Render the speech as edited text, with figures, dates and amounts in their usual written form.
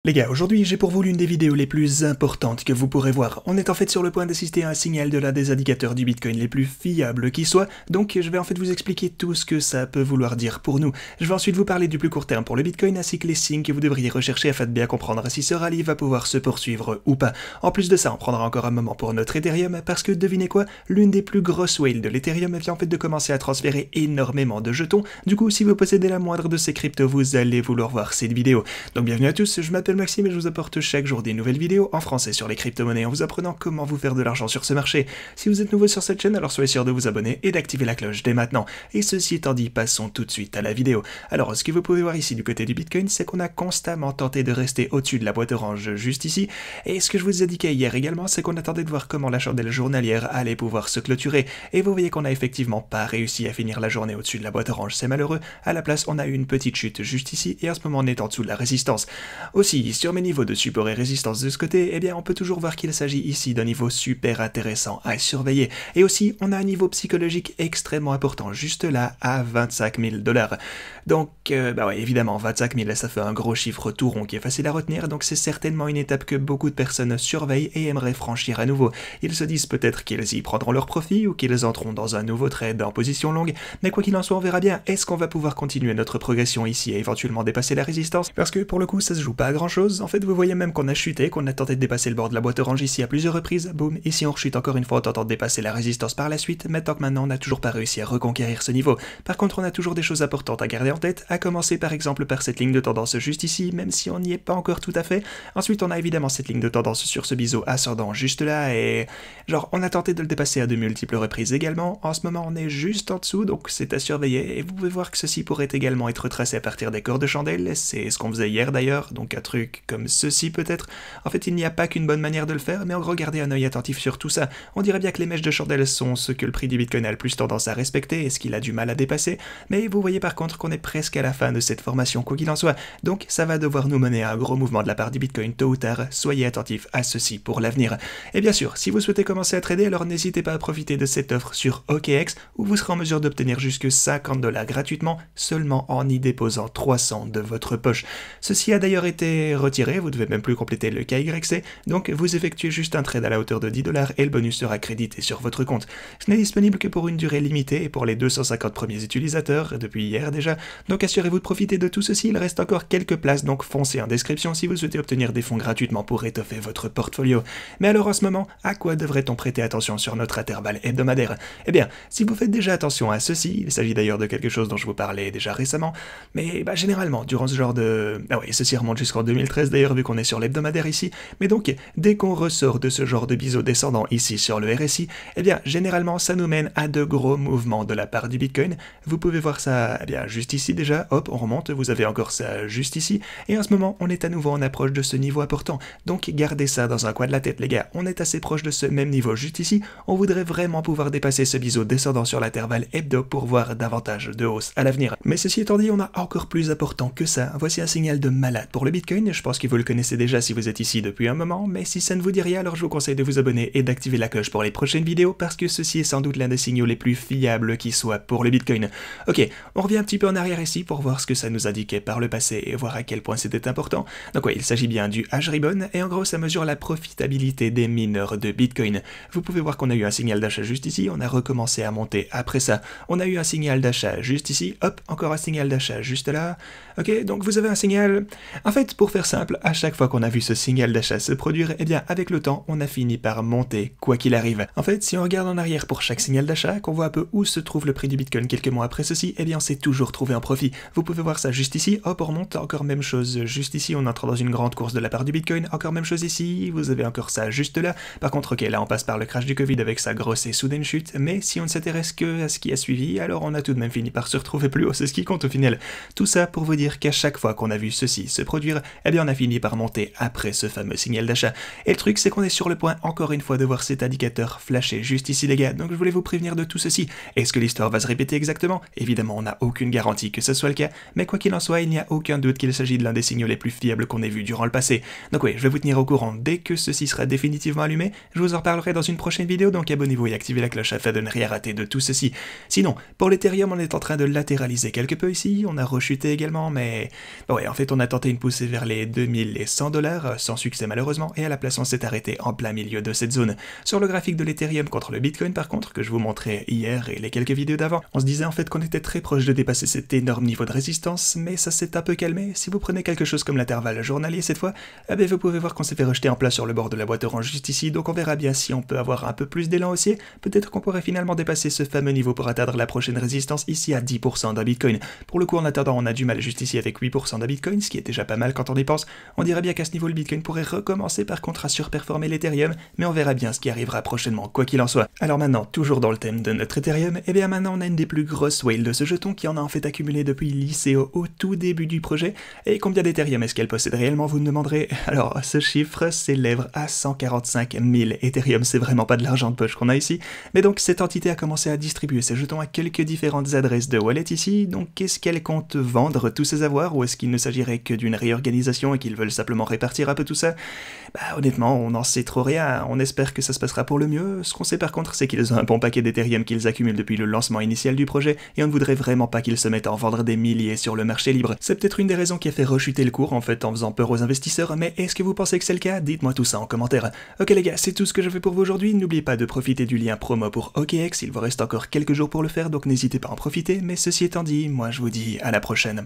Les gars, aujourd'hui j'ai pour vous l'une des vidéos les plus importantes que vous pourrez voir. On est en fait sur le point d'assister à un signal de l'un des indicateurs du Bitcoin les plus fiables qui soit, donc je vais en fait vous expliquer tout ce que ça peut vouloir dire pour nous. Je vais ensuite vous parler du plus court terme pour le Bitcoin ainsi que les signes que vous devriez rechercher afin de bien comprendre si ce rallye va pouvoir se poursuivre ou pas. En plus de ça, on prendra encore un moment pour notre Ethereum parce que devinez quoi, l'une des plus grosses whales de l'Ethereum vient en fait de commencer à transférer énormément de jetons. Du coup, si vous possédez la moindre de ces cryptos, vous allez vouloir voir cette vidéo. Donc bienvenue à tous, je m'appelle Maxime et je vous apporte chaque jour des nouvelles vidéos en français sur les crypto-monnaies en vous apprenant comment vous faire de l'argent sur ce marché. Si vous êtes nouveau sur cette chaîne, alors soyez sûr de vous abonner et d'activer la cloche dès maintenant. Et ceci étant dit, passons tout de suite à la vidéo. Alors, ce que vous pouvez voir ici du côté du Bitcoin, c'est qu'on a constamment tenté de rester au-dessus de la boîte orange juste ici. Et ce que je vous indiquais hier également, c'est qu'on attendait de voir comment la chandelle journalière allait pouvoir se clôturer. Et vous voyez qu'on n'a effectivement pas réussi à finir la journée au-dessus de la boîte orange, c'est malheureux. À la place, on a eu une petite chute juste ici et à ce moment on est en dessous de la résistance. Aussi, sur mes niveaux de support et résistance de ce côté, eh bien on peut toujours voir qu'il s'agit ici d'un niveau super intéressant à surveiller. Et aussi, on a un niveau psychologique extrêmement important, juste là, à 25 000 $. Donc, bah ouais, évidemment, 25 000, ça fait un gros chiffre tout rond qui est facile à retenir, donc c'est certainement une étape que beaucoup de personnes surveillent et aimeraient franchir à nouveau. Ils se disent peut-être qu'ils y prendront leur profit ou qu'ils entreront dans un nouveau trade en position longue, mais quoi qu'il en soit, on verra bien, est-ce qu'on va pouvoir continuer notre progression ici et éventuellement dépasser la résistance? Parce que pour le coup, ça se joue pas à grand chose. En fait, vous voyez même qu'on a chuté, qu'on a tenté de dépasser le bord de la boîte orange ici à plusieurs reprises, boum, ici on rechute encore une fois en tentant de dépasser la résistance par la suite, mais tant que maintenant on n'a toujours pas réussi à reconquérir ce niveau. Par contre, on a toujours des choses importantes à garder en tête, à commencer par exemple par cette ligne de tendance juste ici, même si on n'y est pas encore tout à fait. Ensuite, on a évidemment cette ligne de tendance sur ce biseau ascendant juste là, et genre, on a tenté de le dépasser à de multiples reprises également. En ce moment, on est juste en dessous, donc c'est à surveiller, et vous pouvez voir que ceci pourrait également être tracé à partir des corps de chandelle, c'est ce qu'on faisait hier d'ailleurs, donc un truc comme ceci peut-être. En fait, il n'y a pas qu'une bonne manière de le faire, mais en gros, gardez un œil attentif sur tout ça. On dirait bien que les mèches de chandelle sont ce que le prix du Bitcoin a le plus tendance à respecter et ce qu'il a du mal à dépasser, mais vous voyez par contre qu'on est presque à la fin de cette formation, quoi qu'il en soit, donc ça va devoir nous mener à un gros mouvement de la part du Bitcoin tôt ou tard, soyez attentifs à ceci pour l'avenir. Et bien sûr, si vous souhaitez commencer à trader, alors n'hésitez pas à profiter de cette offre sur OKX, où vous serez en mesure d'obtenir jusque 50 $ gratuitement, seulement en y déposant 300 de votre poche. Ceci a d'ailleurs été retiré, vous devez même plus compléter le KYC, donc vous effectuez juste un trade à la hauteur de 10 $ et le bonus sera crédité sur votre compte. Ce n'est disponible que pour une durée limitée et pour les 250 premiers utilisateurs, depuis hier déjà, donc assurez-vous de profiter de tout ceci, il reste encore quelques places, donc foncez en description si vous souhaitez obtenir des fonds gratuitement pour étoffer votre portfolio. Mais alors en ce moment, à quoi devrait-on prêter attention sur notre intervalle hebdomadaire? Eh bien, si vous faites déjà attention à ceci, il s'agit d'ailleurs de quelque chose dont je vous parlais déjà récemment, mais généralement, durant ce genre de... Ah oui, ceci remonte jusqu'en 2013 d'ailleurs, vu qu'on est sur l'hebdomadaire ici, mais donc, dès qu'on ressort de ce genre de biseau descendant ici sur le RSI, eh bien, généralement, ça nous mène à de gros mouvements de la part du Bitcoin. Vous pouvez voir ça, eh bien, juste ici déjà, hop, on remonte, vous avez encore ça juste ici, et en ce moment, on est à nouveau en approche de ce niveau important. Donc, gardez ça dans un coin de la tête, les gars, on est assez proche de ce même niveau juste ici, on voudrait vraiment pouvoir dépasser ce biseau descendant sur l'intervalle hebdo pour voir davantage de hausse à l'avenir. Mais ceci étant dit, on a encore plus important que ça. Voici un signal de malade pour le Bitcoin, je pense que vous le connaissez déjà si vous êtes ici depuis un moment, mais si ça ne vous dit rien, alors je vous conseille de vous abonner et d'activer la cloche pour les prochaines vidéos, parce que ceci est sans doute l'un des signaux les plus fiables qui soit pour le Bitcoin. Ok, on revient un petit peu en arrière ici pour voir ce que ça nous indiquait par le passé et voir à quel point c'était important. Donc ouais, il s'agit bien du hash-ribbon, et en gros ça mesure la profitabilité des mineurs de Bitcoin. Vous pouvez voir qu'on a eu un signal d'achat juste ici, on a recommencé à monter après ça. On a eu un signal d'achat juste ici, hop, encore un signal d'achat juste là. Ok, donc vous avez un signal... En fait, pour faire simple, à chaque fois qu'on a vu ce signal d'achat se produire, eh bien avec le temps, on a fini par monter, quoi qu'il arrive. En fait, si on regarde en arrière pour chaque signal d'achat, qu'on voit un peu où se trouve le prix du Bitcoin quelques mois après ceci, eh bien on s'est toujours trouvé un profit. Vous pouvez voir ça juste ici, hop, on remonte, encore même chose juste ici, on entre dans une grande course de la part du Bitcoin, encore même chose ici, vous avez encore ça juste là. Par contre, ok, là on passe par le crash du Covid avec sa grosse et soudaine chute, mais si on ne s'intéresse que à ce qui a suivi, alors on a tout de même fini par se retrouver plus haut, c'est ce qui compte au final. Tout ça pour vous dire qu'à chaque fois qu'on a vu ceci se produire, eh bien on a fini par monter après ce fameux signal d'achat. Et le truc, c'est qu'on est sur le point encore une fois de voir cet indicateur flasher juste ici les gars, donc je voulais vous prévenir de tout ceci. Est-ce que l'histoire va se répéter exactement? Évidemment, on n'a aucune garantie que ce soit le cas, mais quoi qu'il en soit, il n'y a aucun doute qu'il s'agit de l'un des signaux les plus fiables qu'on ait vu durant le passé. Donc oui, je vais vous tenir au courant dès que ceci sera définitivement allumé, je vous en reparlerai dans une prochaine vidéo, donc abonnez-vous et activez la cloche afin de ne rien rater de tout ceci. Sinon, pour l'Ethereum, on est en train de latéraliser quelque peu ici, on a rechuté également, mais... Bon ouais, en fait, on a tenté une poussée vers les 2000 et 100 $, sans succès malheureusement, et à la place on s'est arrêté en plein milieu de cette zone. Sur le graphique de l'Ethereum contre le Bitcoin par contre, que je vous montrais hier et les quelques vidéos d'avant, on se disait en fait qu'on était très proche de dépasser cet énorme niveau de résistance, mais ça s'est un peu calmé. Si vous prenez quelque chose comme l'intervalle journalier cette fois, eh bien vous pouvez voir qu'on s'est fait rejeter en place sur le bord de la boîte orange juste ici, donc on verra bien si on peut avoir un peu plus d'élan haussier. Peut-être qu'on pourrait finalement dépasser ce fameux niveau pour atteindre la prochaine résistance ici à 10% d'un Bitcoin. Pour le coup, en attendant, on a du mal juste ici avec 8% d'un Bitcoin, ce qui est déjà pas mal quand on y pense. On dirait bien qu'à ce niveau, le Bitcoin pourrait recommencer par contre à surperformer l'Ethereum, mais on verra bien ce qui arrivera prochainement, quoi qu'il en soit. Alors maintenant, toujours dans le thème de notre Ethereum, et bien maintenant on a une des plus grosses whales de ce jeton qui en a en fait accumulé depuis l'ICO au tout début du projet. Et combien d'Ethereum est-ce qu'elle possède réellement, vous me demanderez? Alors, ce chiffre s'élève à 145 000 Ethereum, c'est vraiment pas de l'argent de poche qu'on a ici. Mais donc cette entité a commencé à distribuer ses jetons à quelques différentes adresses de wallet ici, donc est-ce qu'elle compte vendre tous ses avoirs ou est-ce qu'il ne s'agirait que d'une réorganisation et qu'ils veulent simplement répartir un peu tout ça? Bah honnêtement, on n'en sait trop rien, on espère que ça se passera pour le mieux. Ce qu'on sait par contre, c'est qu'ils ont un bon paquet d'Ethereum qu'ils accumulent depuis le lancement initial du projet et on ne voudrait vraiment pas qu'ils se mettent à en vendre des milliers sur le marché libre. C'est peut-être une des raisons qui a fait rechuter le cours en fait en faisant peur aux investisseurs, mais est-ce que vous pensez que c'est le cas? Dites-moi tout ça en commentaire. Ok les gars, c'est tout ce que je fais pour vous aujourd'hui, n'oubliez pas de profiter du lien promo pour OKX, il vous reste encore quelques jours pour le faire donc n'hésitez pas à en profiter, mais ceci étant dit, moi je vous dis à la prochaine.